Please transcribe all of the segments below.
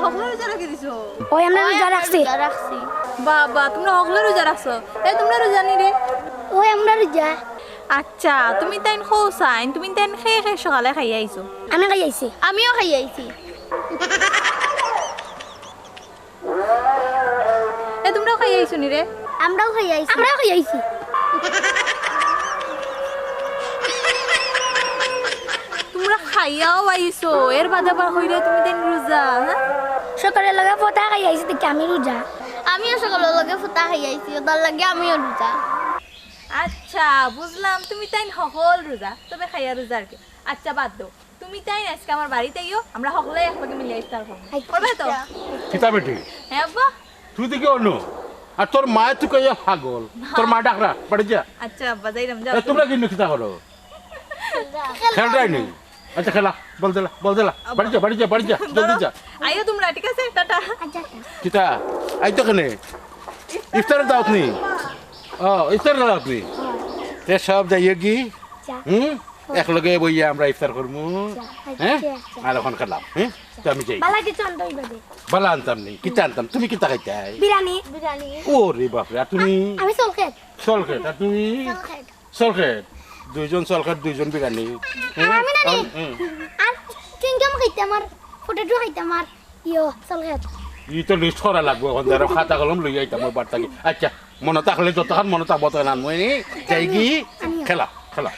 হকলে রোজা রাখি দিছো ওই আমরা রোজা রাখছি বাবা তোমরা হকলে রোজা রাখছো এই তোমরা রোজা নি রে ওই আমরা রোজা আচ্ছা তুমি তাইন খোসাইন তুমি তাইন খেয়ে খেয়ে সকালে খাই আইছো আমি খাই আইছি আমিও খাই আইছি এই তোমরাও খাই আইছো নি রে আমরাও খাই আইছি তোমরা খাইয়াও আইছো এর বাদে আবার হইরে তুমি তাইন রোজা হ্যাঁ সকালে লগে পতা খাই আইছি দেখি আমি রোজা আমিও সকালের লগে ফুটা খাই আইছি ওটার লাগে আমিও রোজা আচ্ছা বুঝলাম তুমি তাইন সকল রোজা তবে খাইয়া রোজা আর কি আচ্ছা বাদ দাও তুমি তাইন আজকে আমার বাড়িতে আইও আমরা সকলে একলগে মিলে ইফতার করব করবে তো কিতা বেটি হ্যাঁ আব্বা তুই দেখি অন্য আর তোর মায়ের তুই কইয়া পাগল তোর মা ডাকরা বাড়ি যা আচ্ছা আব্বা যাইলাম যাও এ, তোমরা কিন্তু কিতা করো খেলটাই নেই আচ্ছা খেলা বল দিলা বাড়ি যা জলদি যা আইও তোমরা ঠিক আছে টাটা আচ্ছা কিতা আই তো কেনে ইফতারের দাওয়াত নি ইফতারের দাওয়াত নি তে সব যাইয়ে কি যা একলগে বইয়া আমরা ইফতার করবো হ্যাঁ আর এখন খেলাম হ্যাঁ তো আমি যাই বালা কিছু আনতে হইবে দে বালা আনতাম নি কিতা আনতাম তুমি কিতা খাইতাই বিরিয়ানি ও রে বাপরে আর তুমি আমি সলখেত সলখেট আর তুমি সলখেট দুইজন সলখেট দুইজন বিরিয়ানি আমি না আর চিংগাম খাইতে আমার পটেটো খাইতে আমার সলখেত ই তো লিস্ট করা লাগবো এখন যারা খাতা কলম লই আইতাম ওই বার্তাকে আচ্ছা মনে থাকলে যতক্ষণ মনে থাকবো তখন আনবো যাই কি খেলা খেলা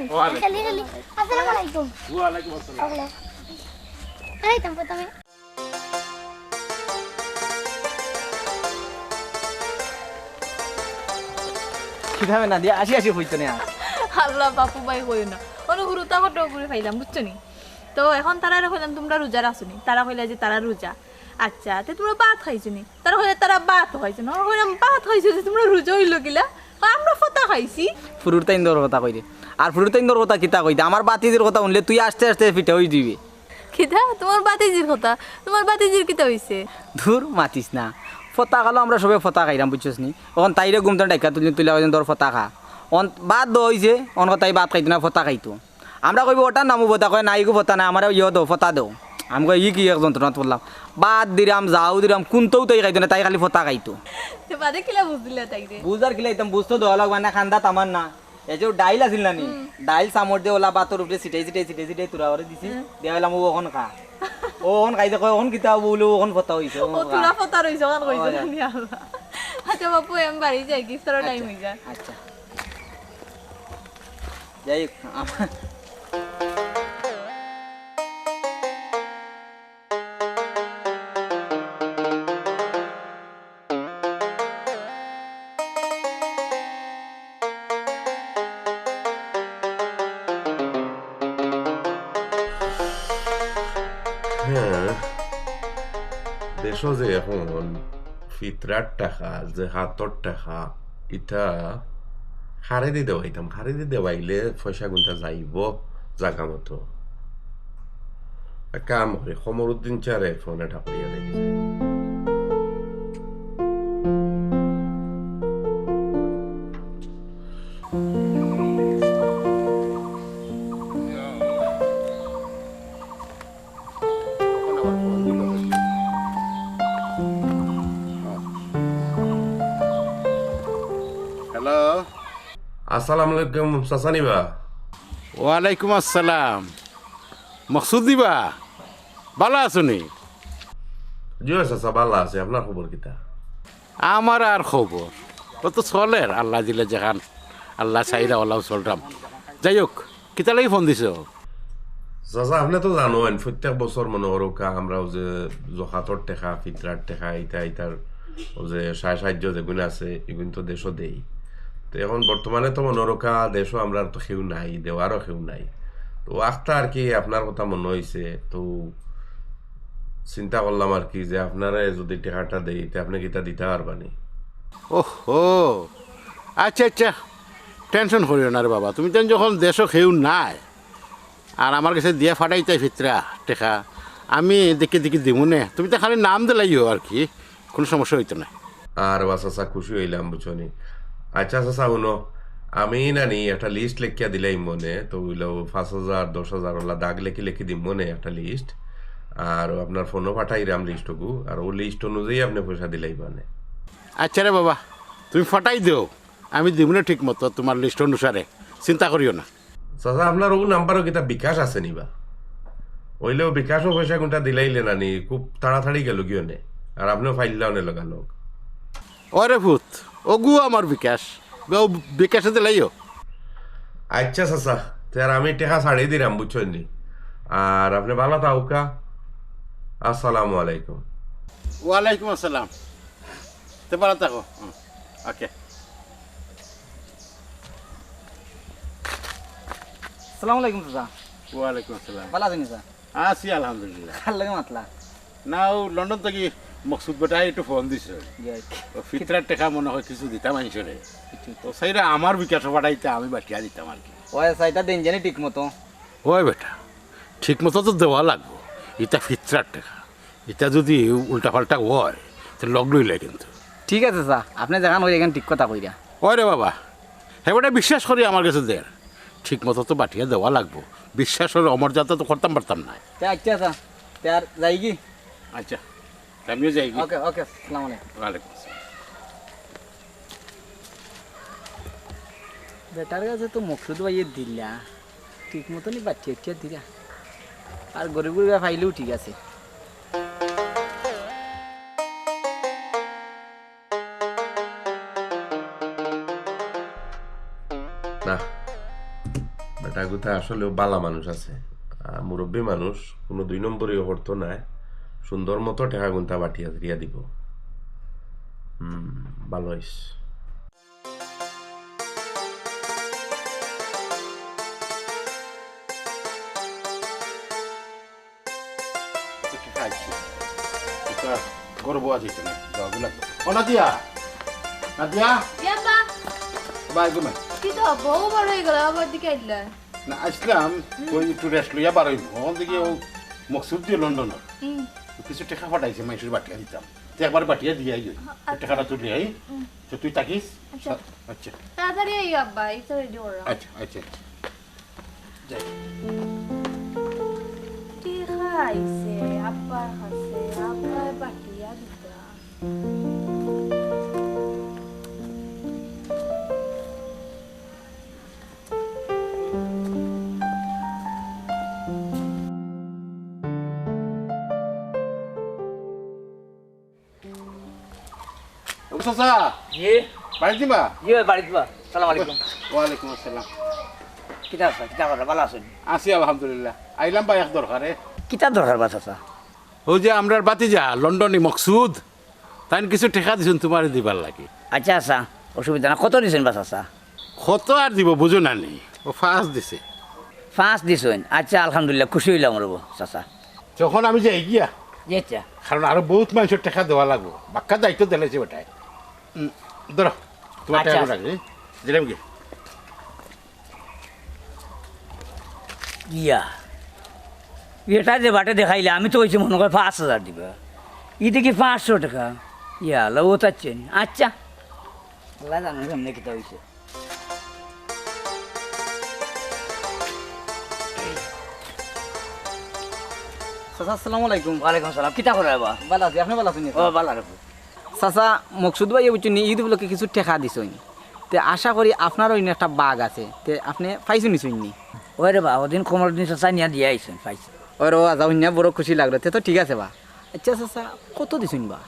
ওয়ালাইকুম খালি আসসালামু আলাইকুম ওয়ালাইকুম আসসালাম ওগলে আরে তুমি তুমি কিভাবে না দিয়ে আসি হইতো না আল্লাহ বাপু ভাই কইও না অনুগুরু তা কত করে খাইলাম বুঝছো নি তো এখন তারা কইলাম তোমরা রোজা রাখছো নি তারা কইলা যে তারা রোজা আচ্ছা তে তোমরা ভাত খাইছো নি তারা কইলা তারা ভাত খাইছো না কইলাম ভাত খাইছো যে তোমরা রোজা হইলো কিলা আমরা ফতা খাইছি ফুরুর তাইন দর কথা কই দে আর ফুরুর তাইন দর কথা কিতা কই দে আমার বাতিজির কথা শুনলে তুই আস্তে আস্তে ফিটা হই দিবি কিতা তোমার বাতিজির কথা তোমার বাতিজির কিতা হইছে ধুর মাতিস না ফতা খালো আমরা সবে ফতা খাইলাম বুঝছিস নি এখন তাইরে ঘুমতে ডাইকা তুলে দর ফতা খা অন বাদ দ হইছে অন তাই ভাত খাইতো না ফতা খাইতো আমরা কইব ওটার নামও ফতা কয় নাই গো ফতা না আমার ইয়ে দো ফতা দেও আমি কই ই কি এক যন্ত্রণা বললাম বাদ দিলাম যাও দিলাম কোনটাও তাই খাইতো না তাই খালি ফতা খাইতো তে বাদে কিলা বুঝদিলা তাই রে বুঝার কিলা একদম বুঝতো দেওয়া লাগবে না খান্দা তামার না এই যে ডাইল আছিল না নি ডাইল চামর দিয়ে ওলা বাতর উপরে ছিটাই তুরা করে দিছি দিয়া হলাম ও ওখন খা ও ওখন খাইতে কয় ওখন কিতা বলে ওখন ফতা হইছে ও তুলা ফতা রইছো কান কইছো নি আল্লাহ আচ্ছা বাপু এম বাড়ি যাই কি সর টাইম হই যায় আচ্ছা যাই হোক, হ্যাঁ দেশ যে এখন ফিতরার টাকা যে হাতর টাকা ইটা খারেদি দেওয়াইতাম খারেদি দেওয়াইলে পয়সা গুনটা যাইব জাগা মতো কাম করে খমরুদ্দিন চারে ফোনে ঠাকুরিয়া দেখি হ্যালো আসসালামু আলাইকুম চাচানিবা ওয়ালাইকুম আসসালাম মকসুদ দিবা ভালো আছো নি জিও চাচা ভালো আছে আপনার খবর কিতা আমার আর খবর ও তো চলের আল্লাহ দিলে যেখান আল্লাহ চাইরা ওলাও চলরাম যাই হোক কিতা লাগি ফোন দিছ চাচা আপনি তো জানেন প্রত্যেক বছর মনে করো আমরাও যে জহাতর টেকা ফিতরার টেকা ইটার ও যে সাহায্য যেগুলো আছে এগুলো তো দেশও দেই তো এখন বর্তমানে তো মনোরকা দেশও আমরা তো কেউ নাই দেওয়ারও কেউ নাই তো আখটা আর কি আপনার কথা মনে হয়েছে তো চিন্তা করলাম আর কি যে আপনারা যদি টেকাটা দেই তে আপনি কিতা দিতে পারবানি ওহো আচ্ছা আচ্ছা টেনশন করিও না রে বাবা তুমি তো যখন দেশও কেউ নাই আর আমার কাছে দিয়া ফাটাইতাই ফিতরা টেকা আমি দেখে দিব নে তুমি তো খালি নাম দিলাইও আর কি কোনো সমস্যা হইতো না আর চাচা খুশি হইলাম বুঝনি আচ্ছা চাচা শুনো আমি নানি একটা লিস্ট লেখিয়া দিলাই মনে তো হইলো 5,000 10,000 ওলা দাগ লেখি দিম মনে একটা লিস্ট আর আপনার ফোনও পাঠাইরাম লিস্টকু আর ও লিস্ট অনুযায়ী আপনি পয়সা দিলেই মানে আচ্ছা রে বাবা তুমি ফটাই দিও আমি দিব না ঠিক মতো তোমার লিস্ট অনুসারে চিন্তা করিও না চাচা আপনার ও নাম্বারও কিতা বিকাশ আছে নিবা ওইলেও বিকাশও পয়সা কোনটা দিলাইলে না নি খুব তাড়াতাড়ি গেল গিয়ে নে আর আপনিও ফাইললাও নে লগালো ওরে ভূত ওগু আমার বিকাশ ও বিকাশে দিলাইও আচ্ছা চাচা তার আমি টেকা ছাড়িয়ে দিলাম বুঝছেন নি আর আপনি ভালো থাকুকা আসসালামু আলাইকুম ওয়ালাইকুম আসসালাম তে ভালো থাকো ওকে আসসালামু আলাইকুম চাচা ওয়ালাইকুম আসসালাম ভালো আছেন স্যার আছি আলহামদুলিল্লাহ ভাল লাগে মাতলা নাও লন্ডন থেকে মকসুদ বেটাই একটু ফোন দিছে ফিতরার টাকা মনে হয় কিছু দিতাম আনছরে তো সেইটা আমার বিকাশ পাঠাইতে আমি বাটিয়া দিতাম আর কি ওই সাইটা দেন জানি ঠিক মতো ওই বেটা ঠিক মতো তো দেওয়া লাগবো এটা ফিতরার টাকা এটা যদি উল্টা পাল্টা হয় তো লগ লইলে কিন্তু ঠিক আছে স্যার আপনি দেখান হয়ে এখানে ঠিক কথা কইরা ওই রে বাবা হেবাটা বিশ্বাস করি আমার কাছে দের ঠিক মতো তো বাটিয়া দেওয়া লাগবো বিশ্বাস হলে অমর্যাদা তো করতাম পারতাম না আচ্ছা স্যার তার যাই কি আচ্ছা আমিও যাই কি ওকে ওকে আসসালামু আলাইকুম ওয়ালাইকুম আসসালাম বেটার কাছে তো মকসুদ ভাইয়ে দিলা ঠিক মতনই বাচ্চা একটা দিলা আর গরিব গরিব ফাইলেও ঠিক আছে না বেটা কোথায় আসলে বালা মানুষ আছে মুরব্বী মানুষ কোনো 2 নম্বরই করতো না সুন্দর মতো টাকা গুনতা বাটিয়া দিয়া দিব ভালো হইস গর্ব আছে তো না যাওয়া লাগবে ও নাদিয়া নাদিয়া ইয়াবা বাই গুমে কি তো বউ বড় হয়ে গেল আবার দিকে আইলা না আসলাম ওই একটু রেস্ট লইয়া বার হইব ওখান থেকে ও মকসুদ দিয়ে লন্ডনের কিছু টাকা পাঠাইছে মাইসুর বাটিয়া দিতাম তুই একবার বাটিয়া দিয়ে আই টাকাটা তুই আই তো তুই তাকিস আচ্ছা তাড়াতাড়ি আই আব্বা এটা রেডি করো আচ্ছা আচ্ছা যাই কি খাইছে আব্বা খাইছে আব্বা বাটিয়া দিতা চাচা জি বাড়ি দিবা জি বাড়িতে বা সালাম আলাইকুম ওয়ালাইকুম আসসালাম কিতা আছে কিতা করে ভালো আছেন আছি আলহামদুলিল্লাহ আইলাম বা এক দরকারে কিতা দরকার বা চাচা ওই যে আমরার বাতিজা লন্ডনী মকসুদ তাই কিছু টেকা দিছুন তোমার দিবার লাগে আচ্ছা আচ্ছা অসুবিধা না কত দিছেন বা চাচা কত আর দিব বুঝো না নি ও ফার্স্ট দিছে 5 দিছেন আচ্ছা আলহামদুলিল্লাহ খুশি হইলাম রব চাচা যখন আমি যাই গিয়া যেটা কারণ আরো বহুত মানুষের টাকা দেওয়া লাগবো বাক্কা দায়িত্ব দিলেছে বেটায় ধরো তোমার আচ্ছা। টাকা রাখবে দিলাম কি ইয়া এটা যে বাটে দেখাইলে আমি তো কইছি মনে করে 5000 দিবা ইতে কি 500 টাকা ইয়া লও তাচ্ছেন আচ্ছা আল্লাহ জানে কেমনে কিতা হইছে চাচা আসসালামু আলাইকুম ওয়ালাইকুম সালাম কিতা করে বা ভালো আছি আপনি ভালো আছেন ও ভালো রাখো চাচা মকসুদ ভাই বুঝছেন ঈদ উপলক্ষে কিছু টেকা দিছেন তে আশা করি আপনারও ইন একটা বাঘ আছে তে আপনি পাইছেন নিছেন নি ওই রে বা ওদিন কোমর দিন চাচা নিয়া দিয়ে আইছেন পাইছে ওর ও আজাউন বড় খুশি লাগলো তে তো ঠিক আছে বা আচ্ছা চাচা কত দিছেন বা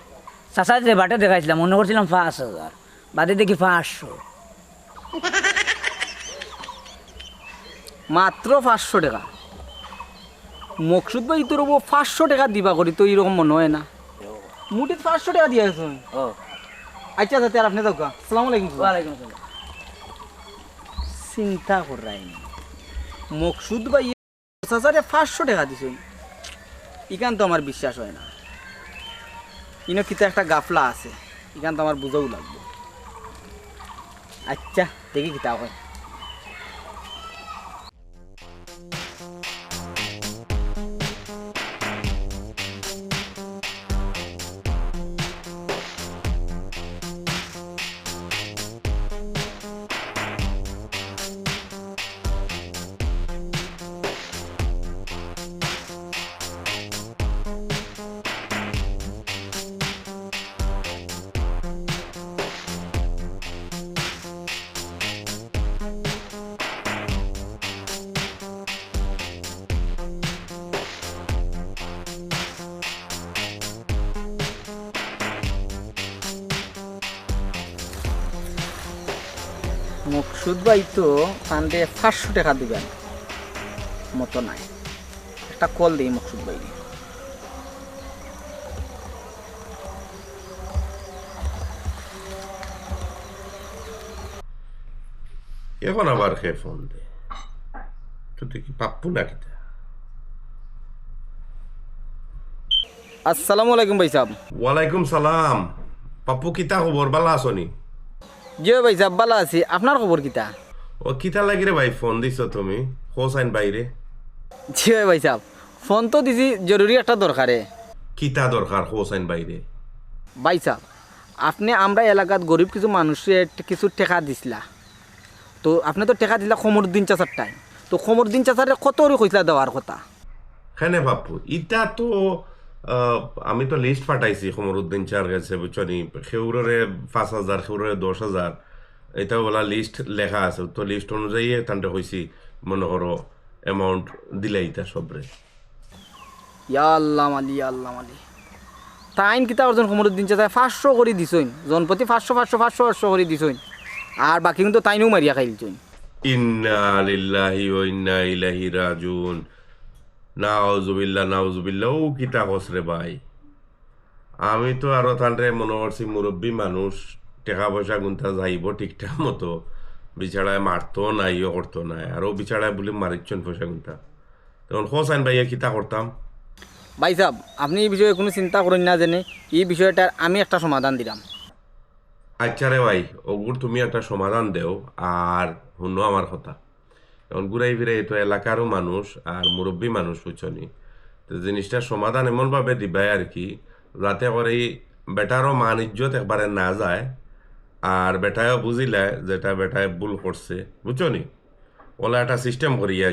চাচা যে বাটে দেখাইছিলাম মনে করছিলাম 5000 বাদে দেখি 500 মাত্র 500 টাকা মকসুদ ভাই তোর 500 টাকা দিবা করি তো এরকম মনে হয় না মুঠে 500 টাকা দিয়ে আসুন ও আচ্ছা আচ্ছা আর আপনি দাও আসসালামু আলাইকুম ওয়ালাইকুম সালাম চিন্তা করাই মকসুদ ভাই চাচারে 500 টাকা দিছেন ইখান তো আমার বিশ্বাস হয় না ইনো কিতা একটা গাফলা আছে ইখান তো আমার বুঝাও লাগবে আচ্ছা দেখি কিতা হয় মকসুদ ভাই তো কান্দে 500 টাকা দিবেন মতো নাই, একটা কল দিই মকসুদ ভাই। এখন আবার খেয়ে ফোন দে, তুই কি পাপ্পু নাকি? আসসালামু আলাইকুম ভাই সাহেব। ওয়ালাইকুম সালাম। পাপ্পু কিতা খবর, বালা আসনি? জি ভাই সাহেব ভালো আছি, আপনার খবর কিতা? ও কিতা লাগি রে ভাই, ফোন দিছ তুমি হোসাইন বাইরে? জি ভাই সাহেব ফোন তো দিছি, জরুরি একটা দরকারে। কিতা দরকার হোসাইন বাইরে? ভাই সাহেব আপনি আমরা এলাকাত গরিব কিছু মানুষের কিছু টেকা দিছিলা, তো আপনি তো টেকা দিলা খমরুদ্দিন চাচার টাইম, তো খমরুদ্দিন চাচারে কত কইসলা দেওয়ার কথা? হ্যাঁ বাপু, ইটা তো আমি তো লিস্ট পাঠাইছি খমরুদ্দিন চার গেছে বুঝছনি, খেউরে 5,000, খেউরে 10,000, এটাও বলা লিস্ট লেখা আছে, তো লিস্ট অনুযায়ী তান্তে হয়েছি মনে করো অ্যামাউন্ট দিলে ইটা সবরে। ইয়া আল্লাহ মালি, ইয়া আল্লাহ মালি। তাইন কিতা অর্জন খমরুদ্দিন চাচা 500 করে দিছইন, জনপ্রতি 500 করে দিছইন, আর বাকি কিন্তু তাইনও মারিয়া খাইলছইন। ইন্না লিল্লাহি ওয়া ইন্না ইলাইহি রাজিউন। নাউজুবিল্লাহ নাউজুবিল্লাহ। ও কিতা হসরে ভাই, আমি তো আরো তান্ডে মনে করছি মুরব্বী মানুষ, টাকা পয়সা গুনতা যাইব ঠিকঠাক মতো, বিচারায় মারতো নাই ইয়ে করতো নাই, আর ও বিচারায় বলে মারিচ্ছেন পয়সা গুনতা, তখন হোসাইন ভাইয়া কিতা করতাম? ভাই সাহেব আপনি এই বিষয়ে কোনো চিন্তা করেন না, জেনে এই বিষয়টার আমি একটা সমাধান দিলাম। আচ্ছা রে ভাই, ওগুর তুমি একটা সমাধান দেও, আর শুনো আমার কথা। এখন ঘুরাই ফিরে তো এলাকারও মানুষ আর মুরব্বী মানুষ বুঝছনি, তো জিনিসটার সমাধান এমনভাবে দিবাই আর কি, যাতে করে এই বেটারও মান ইজ্জত একবারে না যায়, আর বেটায়ও বুঝিলায় যেটা বেটায় ভুল করছে বুঝছনি, ওলা একটা সিস্টেম করিয়া